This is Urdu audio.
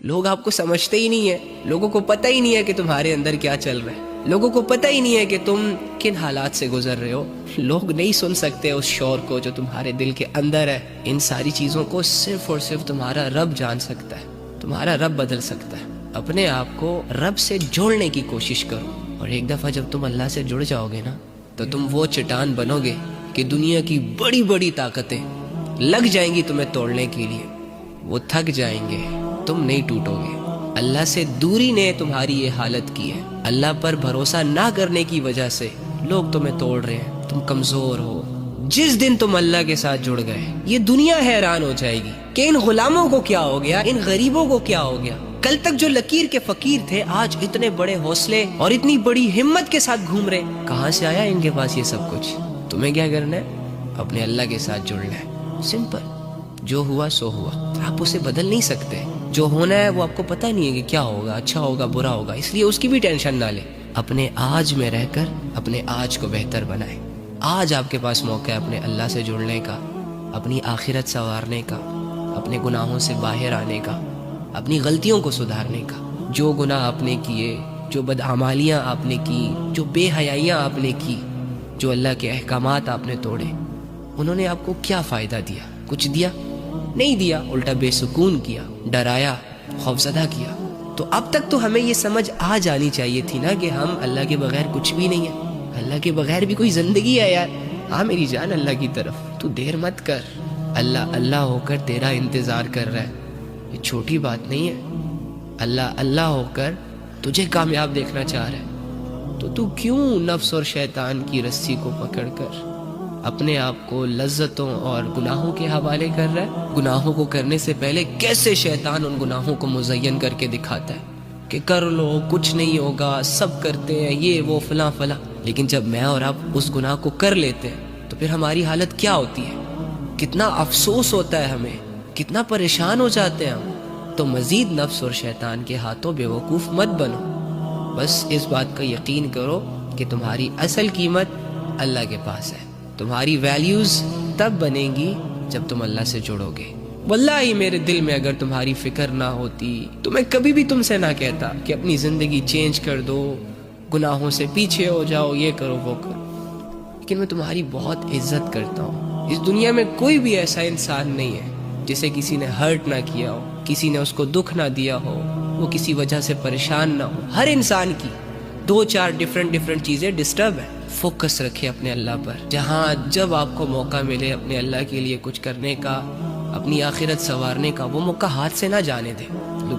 لوگ آپ کو سمجھتے ہی نہیں ہے، لوگوں کو پتہ ہی نہیں ہے کہ تمہارے اندر کیا چل رہا ہے، لوگوں کو پتہ ہی نہیں ہے کہ تم کن حالات سے گزر رہے ہو، لوگ نہیں سن سکتے اس شور کو جو تمہارے دل کے اندر ہے۔ ان ساری چیزوں کو صرف اور صرف تمہارا رب جان سکتا ہے، تمہارا رب بدل سکتا ہے۔ اپنے آپ کو رب سے جوڑنے کی کوشش کرو، اور ایک دفعہ جب تم اللہ سے جڑ جاؤ گے نا تو تم وہ چٹان بنو گے کہ دنیا کی بڑی بڑی طاقتیں لگ جائیں گی تمہیں توڑنے کے لیے، وہ تھک جائیں گے، تم نہیں ٹوٹو گے۔ اللہ سے دوری نے تمہاری یہ حالت کی ہے، اللہ پر بھروسہ نہ کرنے کی وجہ سے لوگ تمہیں توڑ رہے ہیں، تم کمزور ہو۔ جس دن تم اللہ کے ساتھ جڑ گئے یہ دنیا حیران ہو جائے گی کہ ان غلاموں کو کیا ہو گیا، ان غریبوں کو کیا ہو گیا۔ کل تک جو لکیر کے فقیر تھے آج اتنے بڑے حوصلے اور اتنی بڑی ہمت کے ساتھ گھوم رہے، کہاں سے آیا ان کے پاس یہ سب کچھ؟ تمہیں کیا کرنا ہے؟ اپنے اللہ کے ساتھ جڑنا ہے، سمپل۔ جو ہوا سو ہوا، آپ اسے بدل نہیں سکتے۔ جو ہونا ہے وہ آپ کو پتہ نہیں ہے کہ کیا ہوگا، اچھا ہوگا برا ہوگا، اس لیے اس کی بھی ٹینشن نہ لیں۔ اپنے آج میں رہ کر اپنے آج کو بہتر بنائیں۔ آج آپ کے پاس موقع ہے اپنے اللہ سے جڑنے کا، اپنی آخرت سنوارنے کا، اپنے گناہوں سے باہر آنے کا، اپنی غلطیوں کو سدھارنے کا۔ جو گناہ آپ نے کیے، جو بدعمالیاں آپ نے کی، جو بے حیائیاں آپ نے کی، جو اللہ کے احکامات آپ نے توڑے، انہوں نے آپ کو کیا فائدہ دیا؟ کچھ دیا؟ نہیں دیا، الٹا بے سکون کیا، ڈرایا، خوفزدہ کیا۔ تو اب تک تو ہمیں یہ سمجھ آ جانی چاہیے تھی نا کہ ہم اللہ کے بغیر کچھ بھی نہیں ہیں، اللہ کے بغیر بھی کوئی زندگی ہے یار۔ آ میری جان اللہ کی طرف، تو دیر مت کر، اللہ اللہ ہو کر تیرا انتظار کر رہا ہے، یہ چھوٹی بات نہیں ہے۔ اللہ اللہ ہو کر تجھے کامیاب دیکھنا چاہ رہا ہے، تو کیوں نفس اور شیطان کی رسی کو پکڑ کر اپنے آپ کو لذتوں اور گناہوں کے حوالے کر رہا ہے؟ گناہوں کو کرنے سے پہلے کیسے شیطان ان گناہوں کو مزین کر کے دکھاتا ہے کہ کر لو، کچھ نہیں ہوگا، سب کرتے ہیں یہ وہ فلاں فلاں۔ لیکن جب میں اور آپ اس گناہ کو کر لیتے ہیں تو پھر ہماری حالت کیا ہوتی ہے؟ کتنا افسوس ہوتا ہے ہمیں، کتنا پریشان ہو جاتے ہیں ہم۔ تو مزید نفس اور شیطان کے ہاتھوں بے وقوف مت بنو، بس اس بات کا یقین کرو کہ تمہاری اصل قیمت اللہ کے پاس ہے۔ تمہاری ویلیوز تب بنیں گی جب تم اللہ سے جڑو گے۔ واللہ میرے دل میں اگر تمہاری فکر نہ ہوتی تو میں کبھی بھی تم سے نہ کہتا کہ اپنی زندگی چینج کر دو، گناہوں سے پیچھے ہو جاؤ، یہ کرو وہ کرو۔ لیکن میں تمہاری بہت عزت کرتا ہوں۔ اس دنیا میں کوئی بھی ایسا انسان نہیں ہے جسے کسی نے ہرٹ نہ کیا ہو، کسی نے اس کو دکھ نہ دیا ہو، وہ کسی وجہ سے پریشان نہ ہو۔ ہر انسان کی دو چار ڈیفرنٹ چیزیں ڈسٹرب ہیں۔ فوکس رکھے اپنے اللہ پر، جہاں جب آپ کو موقع ملے اپنے اللہ کے لیے کچھ کرنے کا، اپنی آخرت سنوارنے کا، وہ موقع ہاتھ سے نہ جانے دیں۔